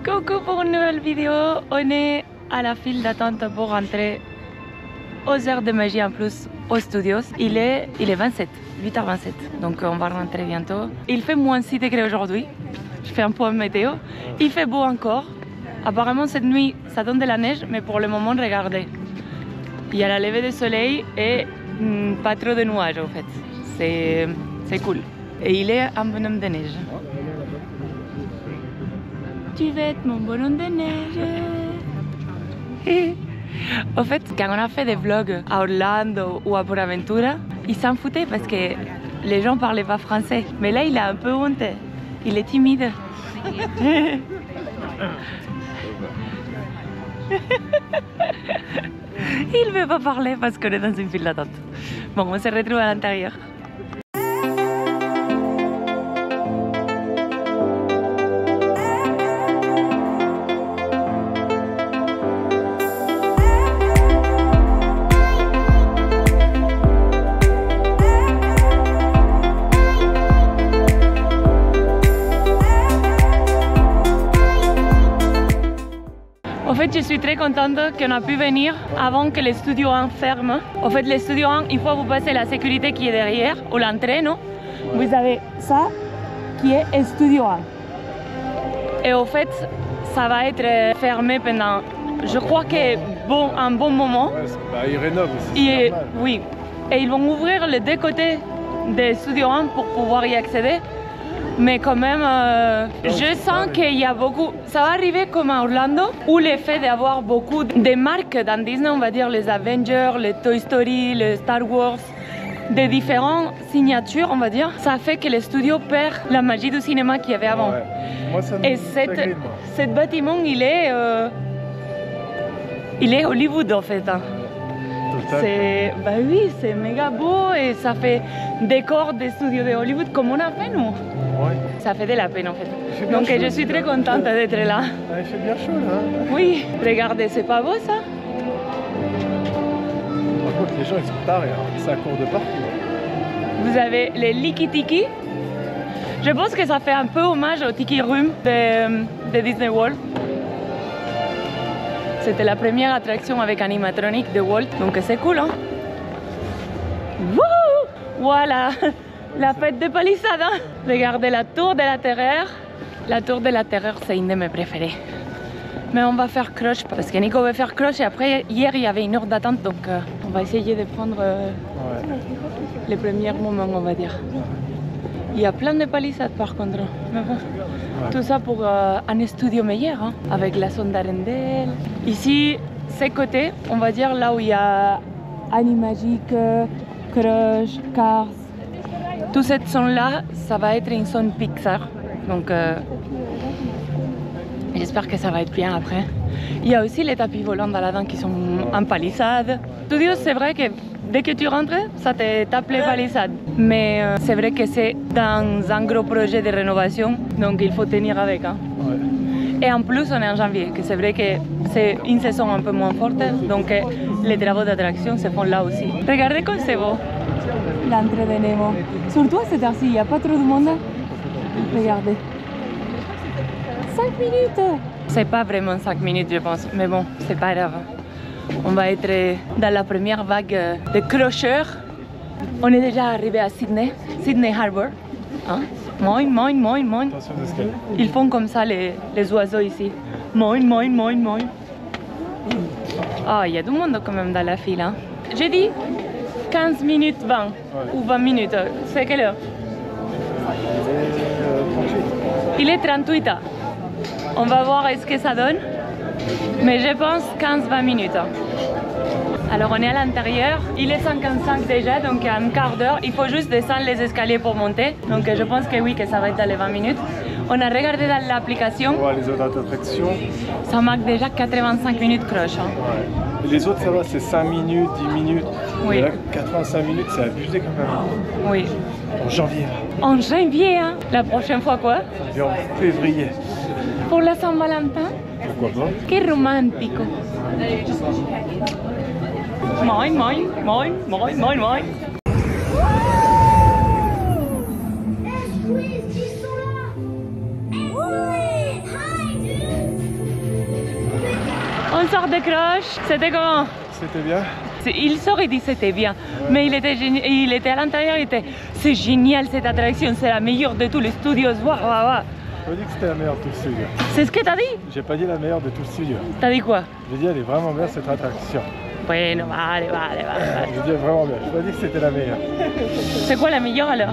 Coucou pour une nouvelle vidéo. On est à la file d'attente pour rentrer aux heures de magie en plus aux studios. Il est 27, 8h27, donc on va rentrer bientôt. Il fait moins 6 degrés aujourd'hui. Je fais un point météo. Il fait beau encore. Apparemment cette nuit ça donne de la neige, mais pour le moment regardez. Il y a la levée du soleil et pas trop de nuages en fait. C'est cool. Et il est un bonhomme de neige. Tu veux être mon bonhomme de neige? En fait, quand on a fait des vlogs à Orlando ou à Portaventura, ils s'en foutaient parce que les gens parlaient pas français. Mais là, il a un peu honte. Il est timide. Il veut pas parler parce qu'on est dans une file d'attente. Bon, on se retrouve à l'intérieur. En fait, je suis très contente qu'on a pu venir avant que les studios 1 ferment. En fait, les studios 1, une fois que vous passez la sécurité qui est derrière, ou l'entrée, non? Vous avez ça qui est un studio 1. Et en fait, ça va être fermé pendant, je crois que un bon moment. Ouais, ils rénovent aussi. Oui. Et ils vont ouvrir les deux côtés des studios 1 pour pouvoir y accéder. Mais quand même, je sens qu'il y a beaucoup... Ça va arriver comme à Orlando, où le fait d'avoir beaucoup de marques dans Disney, on va dire les Avengers, les Toy Story, les Star Wars, des différentes signatures, on va dire, ça fait que le studio perd la magie du cinéma qu'il y avait avant. Ouais. Moi, ça me Et ce bâtiment, il est Hollywood en fait. Hein. Bah oui, c'est méga beau et ça fait décor des studios de Hollywood comme on a fait nous. Ouais. Ça fait de la peine en fait. Donc je suis très contente d'être là. Ah, il fait bien chaud là. Oui, regardez, c'est pas beau ça? Par contre, les gens ils sont tarés, hein. Ça court de partout. Vous avez les Liki Tiki. Je pense que ça fait un peu hommage au Tiki Room de Disney World. C'était la première attraction avec animatronique de Walt, donc c'est cool, hein? Wouhou! Voilà, la fête de palissade, hein? Regardez la tour de la terreur. La tour de la terreur, c'est une de mes préférées. Mais on va faire Crush, parce que Nico veut faire Crush, et après, hier, il y avait une heure d'attente, donc on va essayer de prendre les premiers moments, on va dire. Il y a plein de palissades par contre, mais bon, tout ça pour un studio meilleur, hein, avec la zone d'Arendelle. Ici, ces côtés, on va dire là où il y a Animagic, Crush, Cars. Toute cette zone-là, ça va être une zone Pixar, donc j'espère que ça va être bien après. Il y a aussi les tapis volants là-dedans qui sont en palissade. Studio, c'est vrai que dès que tu rentres, ça te tape les palissades. Mais c'est vrai que c'est dans un gros projet de rénovation, donc il faut tenir avec. Hein. Ouais. Et en plus, on est en janvier, que c'est vrai que c'est une saison un peu moins forte, donc les travaux d'attraction se font là aussi. Regardez comme c'est beau. L'entrée de Nemo. Surtout à cette heure-ci, il n'y a pas trop de monde. Regardez. 5 minutes. C'est pas vraiment 5 minutes, je pense, mais bon, c'est pas grave. On va être dans la première vague de crocheurs. On est déjà arrivé à Sydney Harbour. Hein? Moin, moin, moin, moin. Attention aux escaliers. Ils font comme ça les oiseaux ici. Moin, moin, moin, moin. Ah, il y a du monde quand même dans la file. Hein? J'ai dit 15 minutes 20 ou 20 minutes. C'est quelle heure? Il est 38. On va voir ce que ça donne. Mais je pense 15-20 minutes. Alors on est à l'intérieur, il est 55 déjà, donc il y a un quart d'heure. Il faut juste descendre les escaliers pour monter. Donc je pense que oui, que ça va être dans les 20 minutes. On a regardé dans l'application. Ouais, les autres attractions. Ça marque déjà 85 minutes Crush. Hein. Ouais. Les autres, ça va, c'est 5 minutes, 10 minutes. Oui. Et là, 85 minutes, c'est abusé quand même. Oui. En janvier. En janvier, hein. La prochaine fois quoi? Et en février. Pour la Saint-Valentin? Pourquoi pas? Que romantico. Moin, moin, moin, moin, moin, moin. Squeeze, ils sont là. Hi, dude. sort de croche, c'était comment? C'était bien. Il sort et dit c'était bien, mais il était à l'intérieur, il était c'est génial cette attraction, c'est la meilleure de tous les studios. Waouh, waouh. J'ai pas dit que c'était la meilleure de tout le studio. C'est ce que t'as dit? J'ai pas dit la meilleure de tout le studio. T'as dit quoi? J'ai dit elle est vraiment bien cette attraction. Bueno, vale. J'ai dit vraiment bien. J'ai pas dit que c'était la meilleure. C'est quoi la meilleure alors?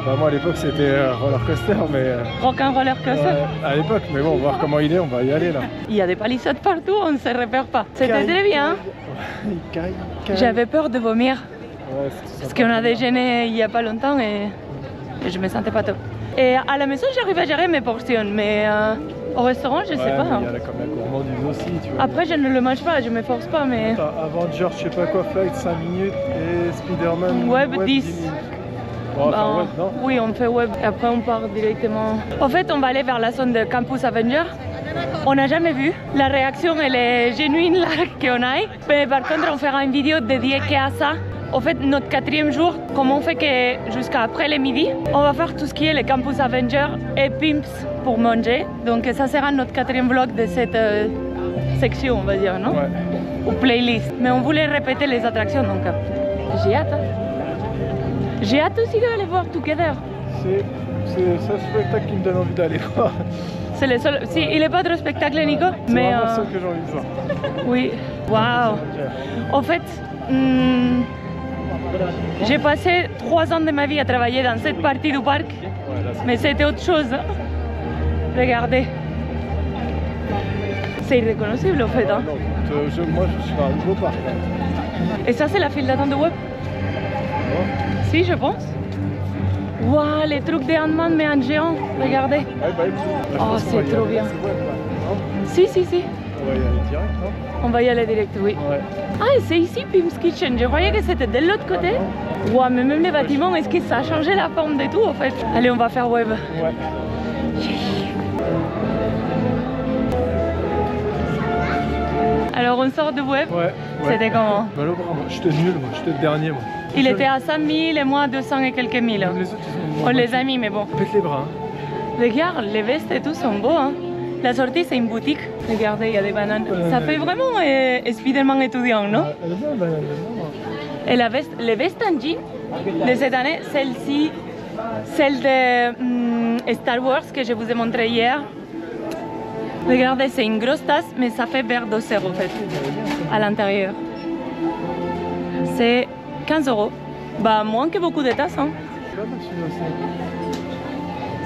Bah moi à l'époque c'était roller coaster mais... Rock'n'roller coaster? Ouais, à l'époque, mais bon, on va voir comment il est, on va y aller là. Il y a des palissades partout, on ne se repère pas. C'était très bien. J'avais peur de vomir. Ouais, parce qu'on a déjeuné il y a pas longtemps et je me sentais pas top. Et à la maison j'arrive à gérer mes portions, mais au restaurant je sais pas. Il y a comme la gourmandise aussi, tu vois. Après je ne le mange pas, je me force pas mais... Attends, Avengers, je sais pas quoi, Flight 5 minutes et Spider-Man Web 10. minutes. Bon, enfin, web, non? Oui, on fait web et après on part directement. En fait, on va aller vers la zone de Campus Avenger. On n'a jamais vu. La réaction, elle est genuine là qu'on a. Mais par contre, on fera une vidéo dédiée à ça. En fait, notre 4e jour, comme on fait que jusqu'à après le midi, on va faire tout ce qui est le Campus Avenger et Pimps pour manger. Donc ça sera notre 4e vlog de cette section, on va dire, non? Ouais. Ou playlist. Mais on voulait répéter les attractions, donc j'ai hâte. J'ai hâte aussi d'aller voir Together. C'est ce spectacle qui me donne envie d'aller voir. C'est le seul. Si, il est pas trop spectacle, Nico. C'est mais vraiment ça que j'ai envie de voir. Oui. Waouh. En fait, j'ai passé 3 ans de ma vie à travailler dans cette partie du parc. Ouais, là, mais c'était autre chose. Regardez. C'est irreconnaissable en fait. Hein. non, moi je suis dans un nouveau parc. Là. Et ça, c'est la file d'attente de web? Ouais. Si, je pense. Waouh, les trucs de Ant-Man mais en géant. Regardez. Ouais, bah, Oh, c'est trop bien. Si. On va y aller direct, non? On va y aller direct, oui. Ouais. Ah, c'est ici Pim's Kitchen. Je croyais que c'était de l'autre côté. Waouh, mais même les bâtiments, est-ce que ça a changé la forme de tout en fait? Allez, on va faire web. Ouais. Alors, on sort de web. Ouais. C'était comment? Bah là, moi, j'étais nul, moi. J'étais le dernier, moi. Il était à 100 000 et moi à 200 et quelques mille. Les autres, ils sont On les a mis, mais bon. Pète les bras. Regarde, les vestes et tout sont beaux. Hein. La sortie, c'est une boutique. Regardez, il y a des bananes. Ça fait vraiment Spider-Man étudiant, non? Elle est bien, la banane. Et la veste, les vestes en jean de cette année, celle-ci, celle de Star Wars que je vous ai montré hier. Regardez, c'est une grosse tasse, mais ça fait verre d'océan en fait, à l'intérieur. C'est 15 €. Bah, moins que beaucoup de tasses. Hein.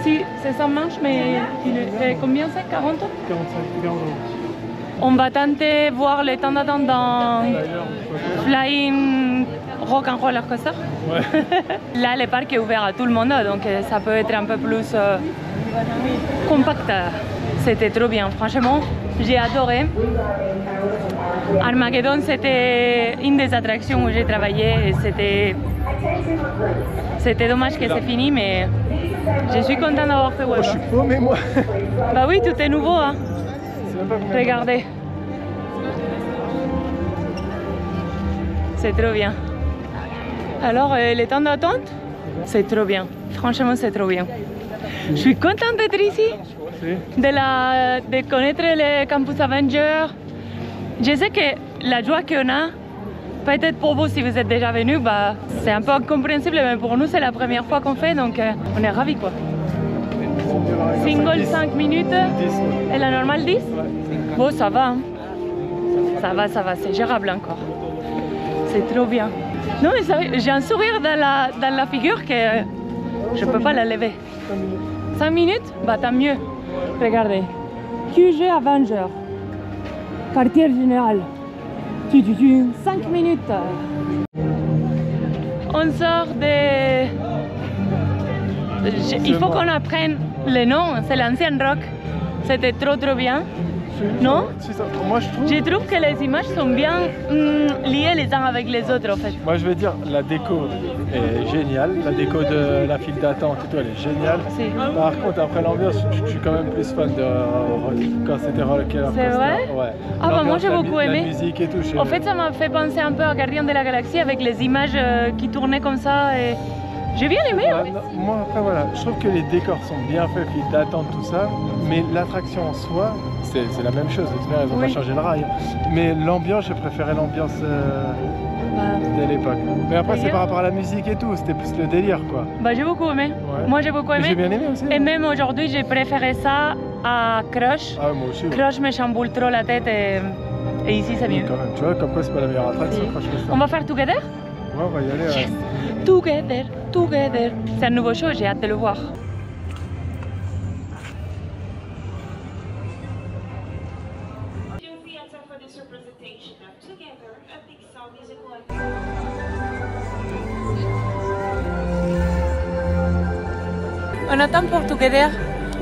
Si, c'est sans manche, mais il fait combien c'est? 40 €? 45 €. On va tenter voir le temps d'attente dans Flying Rock'n'Roller Coaster. Ouais. Là, le parc est ouvert à tout le monde, donc ça peut être un peu plus compact. C'était trop bien, franchement, j'ai adoré. Armageddon, c'était une des attractions où j'ai travaillé et c'était dommage que c'est fini, mais je suis contente d'avoir fait web. Je suis paumé, moi. Bah oui, tout est nouveau. Hein. Regardez. C'est trop bien. Alors, les temps d'attente, c'est trop bien. Franchement, c'est trop bien. Je suis contente d'être ici, de connaître le Campus Avenger. Je sais que la joie qu'on a, peut-être pour vous si vous êtes déjà venu, bah, c'est un peu incompréhensible, mais pour nous c'est la première fois qu'on fait, donc on est ravis quoi. Single 5 minutes et la normale 10? Bon, ça va. Hein. Ça va, c'est gérable encore. C'est trop bien. Non mais j'ai un sourire dans la figure que je peux pas la lever. 5 minutes? Bah tant mieux. Regardez. QG Avenger. Quartier général. 5 minutes. On sort de... Il faut qu'on apprenne le nom. C'est l'ancien rock. C'était trop bien. Non? Moi, je trouve que les images sont bien liées les uns avec les autres en fait. Moi je vais dire, la déco est géniale, la déco de la file d'attente et tout, elle est géniale. Si. Par contre après l'ambiance, je suis quand même plus fan de quand c'était Roller. C'est vrai? Ouais. Ah bah moi j'ai beaucoup aimé. La musique et tout. En fait ça m'a fait penser un peu à Gardien de la Galaxie avec les images qui tournaient comme ça et J'ai bien aimé. Hein. Moi, après, voilà, je trouve que les décors sont bien faits, file d'attente, tout ça, mais l'attraction en soi, c'est la même chose. Ils n'ont pas changé le rail. Mais l'ambiance, j'ai préféré l'ambiance de l'époque. Mais après, c'est par rapport à la musique et tout, c'était plus le délire, quoi. Bah, j'ai beaucoup aimé. Ouais. Moi, j'ai beaucoup aimé. J'ai bien aimé aussi. Et même aujourd'hui, j'ai préféré ça à Crush. Ah, moi aussi. Ouais. Crush me chamboule trop la tête et ici, c'est mieux. Quand même, tu vois, comme quoi, c'est pas la meilleure attraction. On va faire Together? Ouais, on va y aller. Yes. Together, Together. C'est un nouveau show, j'ai hâte de le voir. On attend pour Together.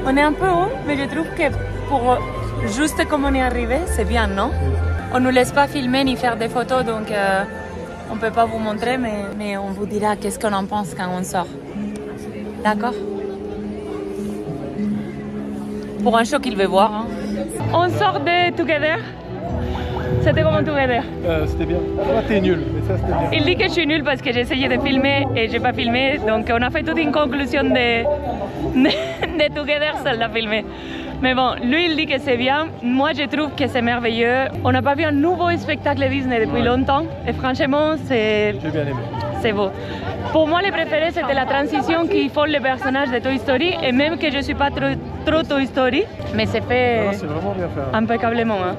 On est un peu haut, mais je trouve que pour juste comme on est arrivé, c'est bien, non? On ne nous laisse pas filmer ni faire des photos, donc on ne peut pas vous montrer, mais on vous dira qu'est-ce qu'on en pense quand on sort. D'accord? Pour un show qu'il veut voir. Hein. On sort de Together. C'était comment Together? C'était bien. Toi, t'es nul, mais ça, c'était bien. Il dit que je suis nulle parce que j'ai essayé de filmer et j'ai pas filmé. Donc, on a fait toute une conclusion de Together, seul l'a filmé. Mais bon, lui, il dit que c'est bien. Moi, je trouve que c'est merveilleux. On n'a pas vu un nouveau spectacle Disney depuis longtemps. Et franchement, c'est... J'ai bien aimé. C'est beau. Pour moi, les préférés, c'était la transition qu'ils font les personnages de Toy Story. Et même que je ne suis pas trop Toy Story, mais c'est fait c'est vraiment bien fait. Impeccablement. Hein.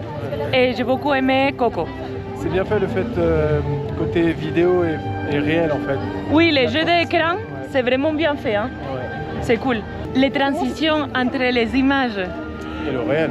Et j'ai beaucoup aimé Coco. C'est bien fait le fait côté vidéo et réel en fait. Oui, les jeux d'écran, c'est vraiment bien fait. Hein. Ouais. C'est cool. Les transitions entre les images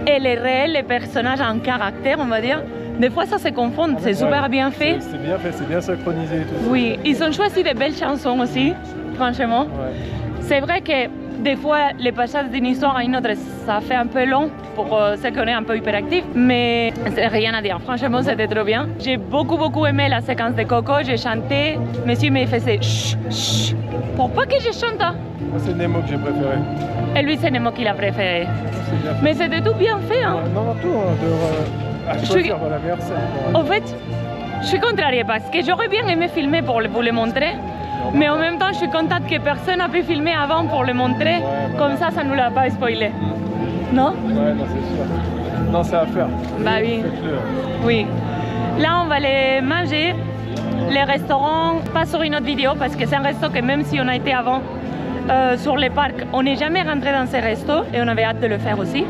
et le réel, les personnages en caractère, on va dire. Des fois, ça se confond, c'est super bien fait. C'est bien fait, c'est bien synchronisé et tout. Oui, ils ont choisi de belles chansons aussi, franchement. Ouais. C'est vrai que des fois, les passages d'une histoire à une autre, ça fait un peu long pour ceux qu'on est un peu hyperactifs, mais c'est rien à dire. Franchement, c'était trop bien. J'ai beaucoup aimé la séquence de Coco, j'ai chanté. Monsieur me faisait chut, chut, pour pas que je chante. Moi, c'est Nemo que j'ai préféré. Et lui, c'est Nemo qu'il a préféré. Mais c'était tout bien fait. Hein. Non, tout. À choisir la meilleure scène. En fait, je suis contrariée parce que j'aurais bien aimé filmer pour vous le montrer. Mais en même temps, je suis contente que personne n'a pu filmer avant pour le montrer. Comme ça ne nous l'a pas spoilé. Non? Ouais, non, c'est sûr. Non, c'est à faire. Bah oui. Oui. Là, on va aller manger. Les restaurants, pas sur une autre vidéo parce que c'est un resto que même si on a été avant sur les parcs, on n'est jamais rentré dans ces restos et on avait hâte de le faire aussi.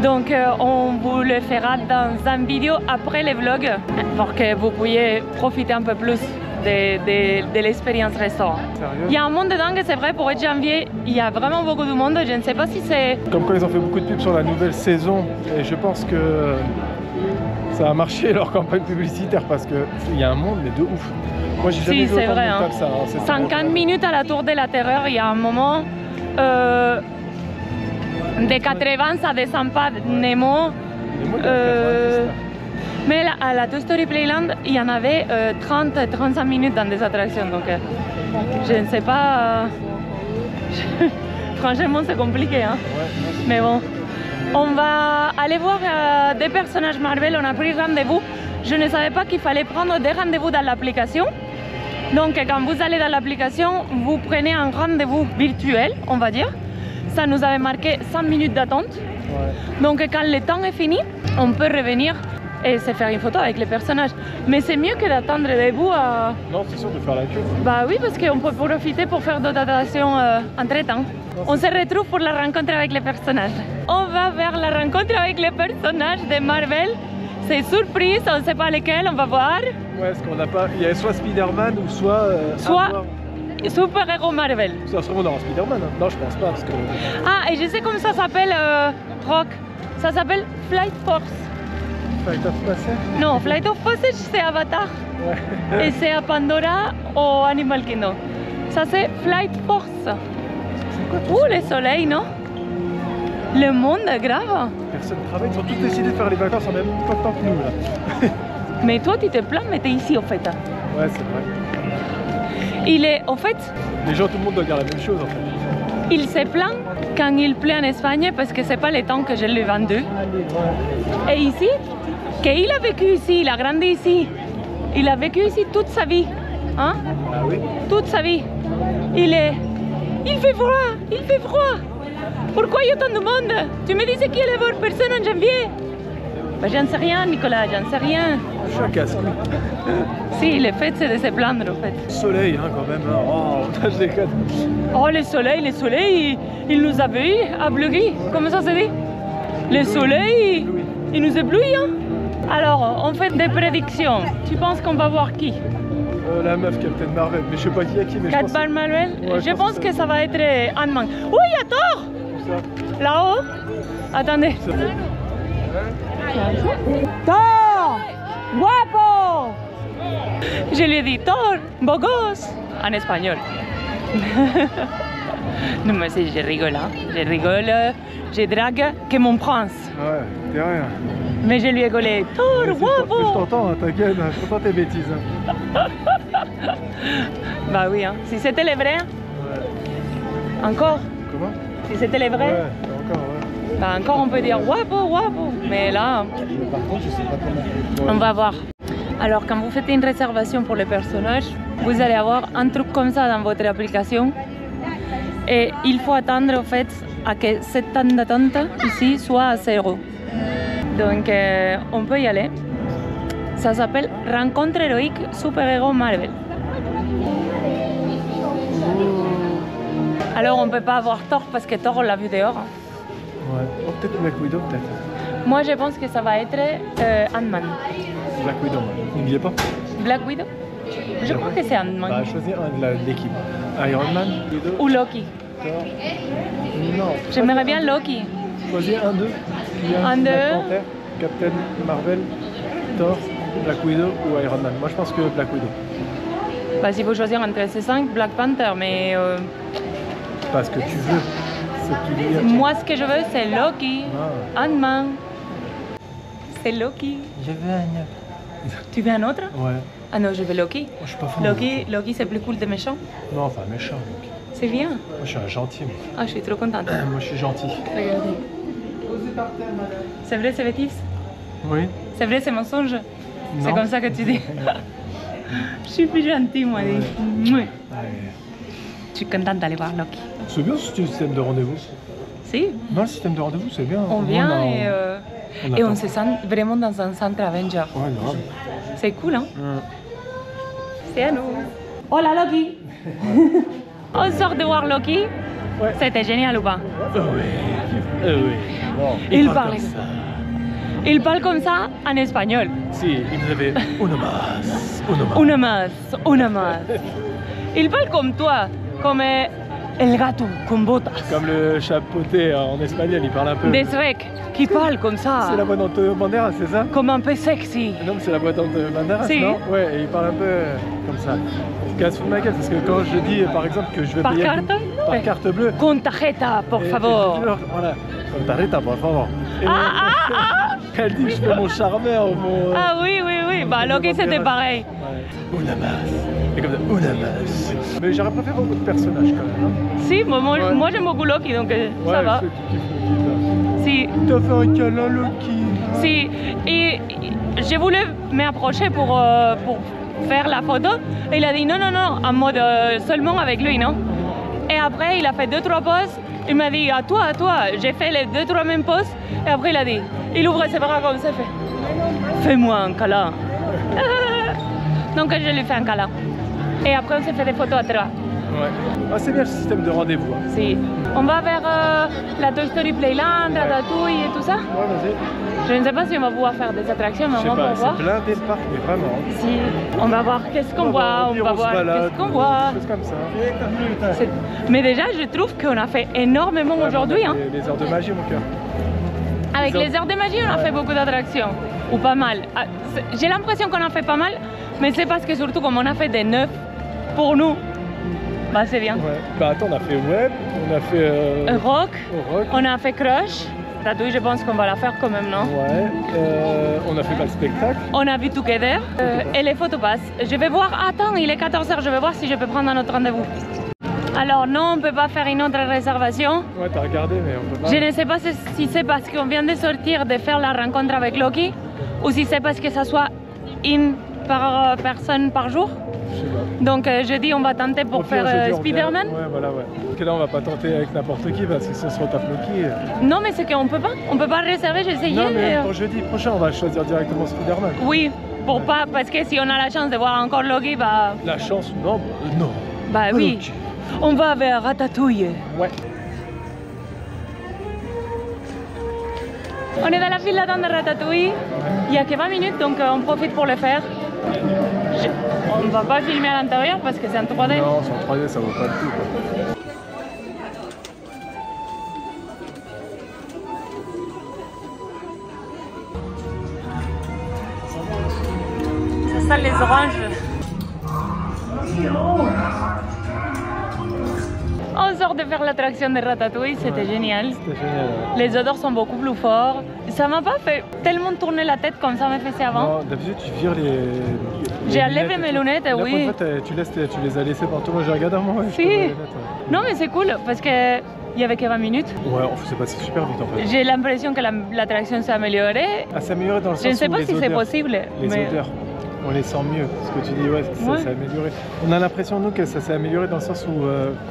Donc on vous le fera dans une vidéo après les vlogs pour que vous puissiez profiter un peu plus de l'expérience restaurant. Il y a un monde de dingue, c'est vrai, pour être janvier, il y a vraiment beaucoup de monde. Je ne sais pas si c'est... Comme quoi ils ont fait beaucoup de pubs sur la nouvelle saison et je pense que ça a marché leur campagne publicitaire parce qu'il y a un monde mais de ouf. Moi j'ai jamais vu autant de monde comme ça. Hein. 50 minutes à la Tour de la Terreur, il y a un moment... de 80, ça descend pas Nemo. Mais à la Toy Story Playland, il y en avait 30-35 minutes dans des attractions. Donc je ne sais pas. Franchement, c'est compliqué. Hein. Mais bon, on va aller voir des personnages Marvel. On a pris rendez-vous. Je ne savais pas qu'il fallait prendre des rendez-vous dans l'application. Donc quand vous allez dans l'application, vous prenez un rendez-vous virtuel, on va dire. Ça nous avait marqué 100 minutes d'attente. Ouais. Donc quand le temps est fini, on peut revenir et se faire une photo avec les personnages. Mais c'est mieux que d'attendre debout à... Non, c'est sûr de faire la queue. Bah oui, parce qu'on peut profiter pour faire d'autres attractions entre-temps. On se retrouve pour la rencontre avec les personnages. On va vers la rencontre avec les personnages de Marvel. C'est surprise, on ne sait pas lesquels, on va voir. Ouais, parce qu'on n'a pas... Il y a soit Spider-Man ou soit... super-héros Marvel. Ça serait bon d'avoir Spider-Man, hein. Non, je pense pas parce que... Ah, et je sais comment ça s'appelle, Rock. Ça s'appelle Flight Force. Flight of Passage? Non, Flight of Passage, c'est Avatar. Ouais. Et c'est à Pandora au Animal Kingdom. Ça, c'est Flight Force. C'est quoi le soleil, non? Le monde est grave. Personne ne travaille, ils ont tous décidé de faire les vacances en même temps que nous, là. Mais toi, tu te plains, mais t'es ici, en fait. Ouais, c'est vrai. Il est, en fait... Les gens, tout le monde doit dire la même chose, en fait. Il se plaint quand il pleut en Espagne parce que c'est pas le temps que je lui ai vendu. Et ici, qu'il a vécu ici, il a grandi ici. Il a vécu ici toute sa vie. Hein? Ah oui? Toute sa vie. Il fait froid, il fait froid. Pourquoi il y a tant de monde? Tu me disais qu'il y allait y avoir personne en janvier. Ben, j'en sais rien, Nicolas, j'en sais rien. Je suis un casse. Si, le fait, c'est de se plaindre, en fait. Soleil, hein, quand même. Hein. Oh, je déconne. Oh, le soleil, il nous a éblouis. Comment ça se dit? Le soleil, il nous éblouit, hein. Alors, on fait des prédictions. Tu penses qu'on va voir qui? La meuf Captain Marvel, mais je sais pas qui est qui, mais Captain Marvel? Ouais, je pense que ça va être Ant-Man. Oui, il y a Thor! Là-haut? Attendez. Thor! Guapo! Je lui ai dit Thor, beau gosse, en espagnol. Non mais je rigole, hein. Je drague que mon prince. Ouais, t'es rien. Mais je lui ai gaulé Thor, guapo! Je t'entends, hein, t'inquiète, je t'entends tes bêtises. Hein. Bah oui, hein. Si c'était les vrais. Ouais. Encore? Comment? Si c'était les vrais. Ouais, encore, ouais. Bah encore on peut dire guapo. Mais là, Par contre, je sais pas comment. on va voir. Alors quand vous faites une réservation pour le personnage, vous allez avoir un truc comme ça dans votre application. Et il faut attendre en fait à que cette temps d'attente ici soit à 0. Donc on peut y aller. Ça s'appelle Rencontre héroïque super-héros Marvel. Alors on peut pas avoir Thor parce que Thor on l'a vu dehors. Ouais. Oh, peut-être Black Widow, peut-être. Moi je pense que ça va être Ant-Man. Black Widow, n'oubliez pas. Black Widow? Je crois que c'est Ant-Man. Bah, choisis un de l'équipe. Iron Man, Widow, Ou Loki. Thor. Non. J'aimerais bien Loki. Choisis un d'eux. Un d'eux. Captain Marvel, Thor, Black Widow ou Iron Man. Moi je pense que Black Widow. Bah s'il faut choisir entre ces 5, Black Panther, mais Pas ce que tu veux. Ce qu'il y a. moi ce que je veux c'est Loki, Ah. Ant-Man. C'est Loki. Je veux un. Tu veux un autre? Ouais. Ah non, je veux Loki. Moi je suis pas fan. Loki c'est plus cool de méchant. Non, enfin méchant. Mec. C'est bien. Moi je suis un gentil. Moi, Ah, je suis trop contente. moi je suis gentil. Regardez. C'est vrai, c'est bêtise? Oui. C'est vrai, c'est mensonge? C'est Non. comme ça que tu dis. Je suis plus gentille, moi. Dis. Ouais. Je suis contente d'aller voir Loki. C'est bien ce système de rendez-vous. Si, Non, le système de rendez-vous c'est bien. on vient et attend. on se sent vraiment dans un centre Avenger. Ouais, grave. C'est cool, hein? C'est à nous. Hola Loki. On sort de voir Loki. Ouais. C'était génial ou pas? Oui. Bon, Il parle. Il parle comme ça en espagnol. Si, il nous avait Una más. Il parle comme toi, comme el gato con botas. Comme le chapeauté en espagnol, il parle un peu. Des Shrek qui parle comme ça. C'est la voix d'Antonio Banderas, c'est ça? Comme un peu sexy. Non, mais c'est la voix d'Antonio Banderas, Si. non? Ouais, et il parle un peu comme ça. Il casse de ma gueule, parce que quand je dis, par exemple, que je vais Par payer carte? par Ouais. carte bleue. Con tarjeta, por et favor. je dis toujours, voilà, con tarjeta, por favor. Et elle dit que je fais mon charmeur, mon... Ah oui. Bah Loki c'était pareil. Ouais. Una más. Et comme ça, una más. Mais j'aurais préféré beaucoup de personnages quand même. Hein. Si, moi Ouais. j'aime beaucoup Loki, donc ça Ouais, va. je sais que tu kiffes Loki, Si, là. T'as fait un câlin, Loki. si. Et j'ai voulu m'approcher pour faire la photo. Et il a dit non, en mode seulement avec lui, non? Et après, il a fait 2-3 poses. Il m'a dit à toi. J'ai fait les 2-3 mêmes poses. Et après, il a dit, il ouvre ses bras comme ça, fait. Fais-moi un câlin. Donc, je lui fais un câlin. Et après, on s'est fait des photos à 3. Ouais. Ah, c'est bien le système de rendez-vous. Hein. Si. On va vers la Toy Story Playland, Ratatouille et tout ça. Ouais, vas-y. Je ne sais pas si on va pouvoir faire des attractions, mais Je on sais va pas, pouvoir c'est voir. blindé le parc, mais vraiment. Si. On va voir qu'est-ce qu'on voit, on va voir qu'est-ce qu'on voit. Des choses comme ça. Mais déjà, je trouve qu'on a fait énormément aujourd'hui. Hein. Les heures de magie, mon cœur. Avec les heures de magie, on a fait beaucoup d'attractions. Ou pas mal. Ah, j'ai l'impression qu'on a fait pas mal, mais c'est parce que surtout comme on a fait des neufs pour nous, bah c'est bien. Ouais. Bah attends, on a fait Web, on a fait... Rock, Rock. on a fait Crush. Ratatouille, je pense qu'on va la faire quand même, non? Ouais. On a fait le spectacle. On a vu Together et les photopass. Je vais voir, attends, il est 14h, je vais voir si je peux prendre un autre rendez-vous. Alors non, on ne peut pas faire une autre réservation. Ouais, t'as regardé, mais on peut pas. Je ne sais pas si c'est parce qu'on vient de sortir de faire la rencontre avec Loki ou si c'est parce que ça soit une par personne par jour. Je sais pas. Donc jeudi, on va tenter pour faire Spider-Man. Ouais, voilà, ouais. Parce que là, on va pas tenter avec n'importe qui parce que ce sera tape Loki. Non, mais c'est qu'on peut pas. On peut pas réserver, j'ai essayé. Non, mais pour jeudi prochain, on va choisir directement Spider-Man. Oui, pour pas, parce que si on a la chance de voir encore Loki, bah... La chance, non, non. Bah oui. Loki. On va vers Ratatouille. Ouais. On est dans la file d'attente de Ratatouille. Il y a que 20 minutes, donc on profite pour le faire. On ne va pas filmer à l'intérieur parce que c'est en 3D. Non, c'est en 3D, ça vaut pas le coup, quoi. C'est ça les oranges. On sort de faire l'attraction de Ratatouille, c'était génial. C'était génial, ouais. Les odeurs sont beaucoup plus forts. Ça m'a pas fait tellement tourner la tête comme ça me faisait avant. Non, d'habitude tu vires les J'ai enlevé mes lunettes, là, oui. En fait, tu les as laissées partout. Moi j'ai regardé un moment. Si. Non mais c'est cool parce que il y avait que 20 minutes. Ouais, on faisait passer super vite en fait. J'ai l'impression que l'attraction s'est améliorée. Elle s'est améliorée dans le sens Je ne sais où pas les si c'est odeurs, possible. Les mais... odeurs, on les sent mieux. Ce que tu dis, ouais, ça s'est amélioré. On a l'impression nous que ça s'est amélioré dans le sens où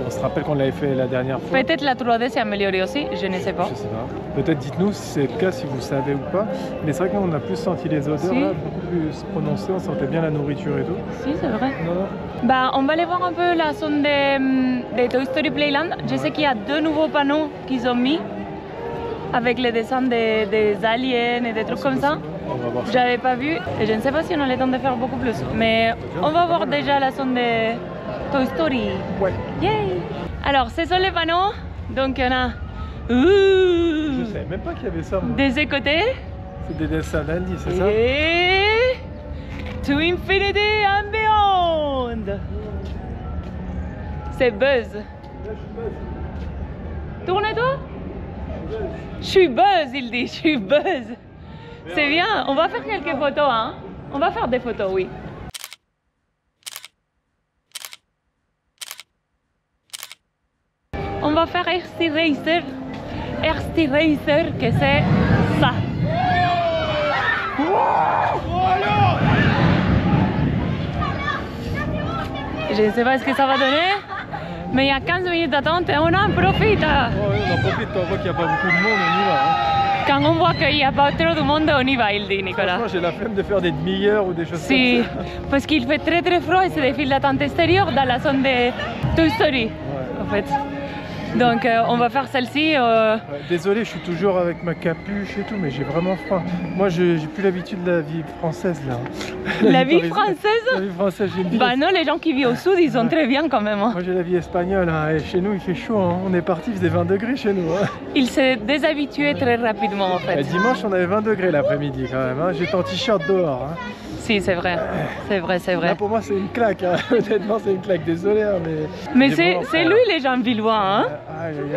on se rappelle qu'on l'avait fait la dernière fois. Peut-être la 3D s'est améliorée aussi, je ne sais pas. Je sais pas. Peut-être dites-nous si c'est le cas, si vous savez ou pas. Mais c'est vrai que nous on a plus senti les odeurs là, beaucoup plus prononcées, on sentait bien la nourriture et tout. Si, c'est vrai. Non. Bah, on va aller voir un peu la zone de Toy Story Playland. Je sais qu'il y a 2 nouveaux panneaux qu'ils ont mis avec les dessins des aliens et des trucs comme ça. J'avais pas vu et je ne sais pas si on a le temps de faire beaucoup plus. Mais on va voir déjà la zone de Toy Story. Ouais. Yay! Alors, ce sont les panneaux. Donc, il y en a. Je savais même pas qu'il y avait ça. Moi. Des côtés. C'est des dessins d'Andy, c'est ça? Et. To Infinity and Beyond! C'est Buzz. Tourne-toi! Je suis Buzz, il dit, je suis Buzz. C'est bien, on va faire quelques photos, hein? On va faire des photos, oui. On va faire RC Racer. RC Racer, que c'est ça. Je ne sais pas ce que ça va donner, mais il y a 15 minutes d'attente et on en profite. Oh, oui, on en profite, quand on voit qu'il n'y a pas beaucoup de monde, on y va. Hein. Quand on voit qu'il n'y a pas trop de monde, on y va, il dit Nicolas. Franchement, j'ai la flemme de faire des demi-heures ou des choses comme ça. Parce qu'il fait très froid et c'est des files d'attente extérieures dans la zone de Toy Story, en fait. Donc on va faire celle-ci. Désolé, je suis toujours avec ma capuche et tout, mais j'ai vraiment froid. Moi, j'ai plus l'habitude de la vie française là. La vie française? La vie française, j'ai une vie. Bah non, les gens qui vivent au sud, ils sont très bien quand même. Hein. Moi, j'ai la vie espagnole, hein, et chez nous, il fait chaud. Hein. On est parti, il faisait 20 degrés chez nous. Hein. Ils se déshabituaient très rapidement en fait. Et dimanche, on avait 20 degrés l'après-midi quand même. Hein. J'étais en t-shirt dehors. Hein. Si, c'est vrai. C'est vrai, c'est vrai. Là, pour moi, c'est une claque. Hein. Honnêtement, c'est une claque. Désolé, hein, mais c'est lui, les gens villois. Hein.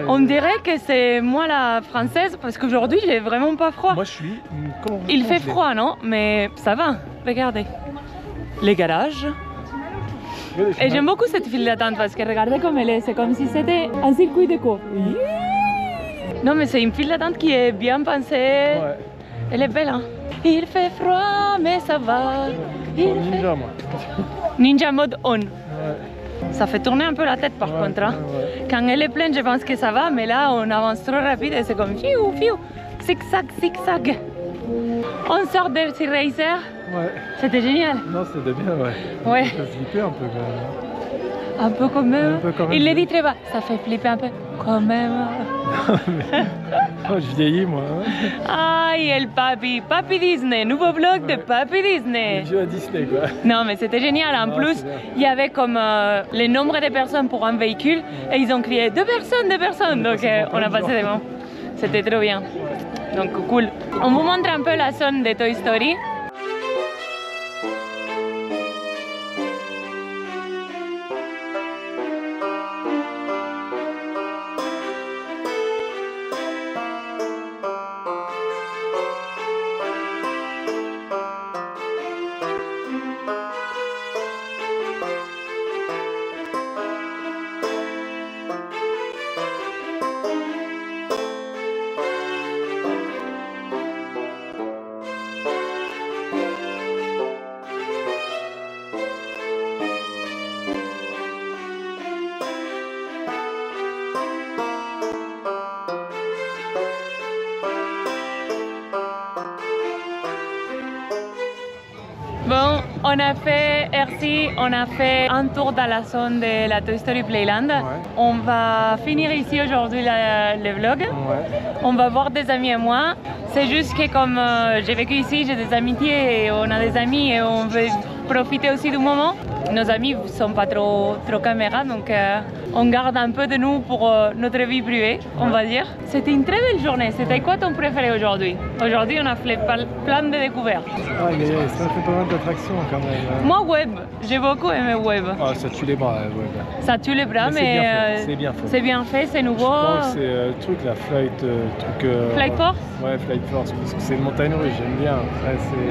On dirait que c'est moi la française parce qu'aujourd'hui, j'ai vraiment pas froid. Moi, je suis. Il fait froid, non? Mais ça va. Regardez. Les garages. Et j'aime beaucoup cette file d'attente parce que regardez comme elle est. C'est comme si c'était un circuit de course. Non, mais c'est une file d'attente qui est bien pensée. Ouais. Elle est belle, hein? Il fait froid, mais ça va. Ninja, moi. Ninja mode on. Ouais. Ça fait tourner un peu la tête par contre. Hein. Quand elle est pleine, je pense que ça va, mais là, on avance trop rapide et c'est comme fiou, fiou. Zig-zag, zig-zag. On sort de ce racer. Ouais. C'était génial. Non, c'était bien, ouais. Ouais. Ça fait flipper un peu quand même. Un peu quand même. Un peu quand même. Il le dit très bas. Ça fait flipper un peu quand même. Oh, je vieillis moi. Hein. Aïe, el papi. Papi Disney. Nouveau vlog de Papi Disney. Le vieux à Disney quoi. Non, mais c'était génial. En plus, il y avait comme le nombre de personnes pour un véhicule et ils ont crié 2 personnes, 2 personnes. Donc on a passé des moments. C'était trop bien. Donc cool. On vous montre un peu la zone de Toy Story. Bon, on a fait Hershey, on a fait un tour dans la zone de la Toy Story Playland. Ouais. On va finir ici aujourd'hui le vlog. Ouais. On va voir des amis et moi. C'est juste que comme j'ai vécu ici, j'ai des amitiés et on a des amis et on veut profiter aussi du moment. Nos amis ne sont pas trop caméra, donc on garde un peu de nous pour notre vie privée, on va dire. C'était une très belle journée. C'était quoi ton préféré aujourd'hui? Aujourd'hui, on a fait plein de découvertes. Ah, ça fait pas mal d'attractions quand même. Moi, Web, j'ai beaucoup aimé Web. Ah, ça tue les bras, Web. Ça tue les bras, mais c'est bien fait. C'est bien fait, c'est nouveau. Je pense que c'est le truc, la Flight, Flight Force? Ouais, Flight Force, parce que c'est une montagne russe, j'aime bien.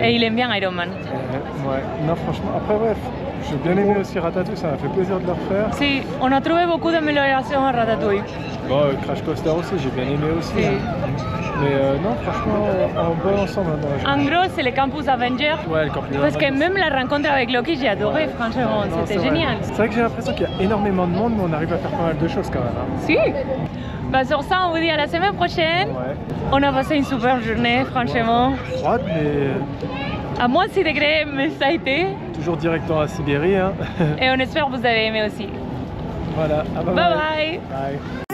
Et il aime bien Iron Man. Ouais, non, franchement, après, bref, j'ai bien aimé aussi Ratatouille, ça m'a fait plaisir de le refaire. Si, on a trouvé beaucoup d'améliorations à Ratatouille. Bon, Crash Coaster aussi, j'ai bien aimé aussi. Si. Mais non, franchement, en bon ensemble. En gros, c'est le campus Avenger. Ouais, le campus Parce que Avengers. même la rencontre avec Loki, j'ai adoré, Ouais. franchement, Non, c'était c'est vrai. génial. C'est vrai que j'ai l'impression qu'il y a énormément de monde, mais on arrive à faire pas mal de choses quand même. Hein. Si. Bah, sur ça, on vous dit à la semaine prochaine. Ouais. On a passé une super journée, franchement. Froide, mais À moins de 6 degrés, mais ça a été. toujours direct en Sibérie. Hein. Et on espère que vous avez aimé aussi. Voilà. Ah, Bye bye. Bye.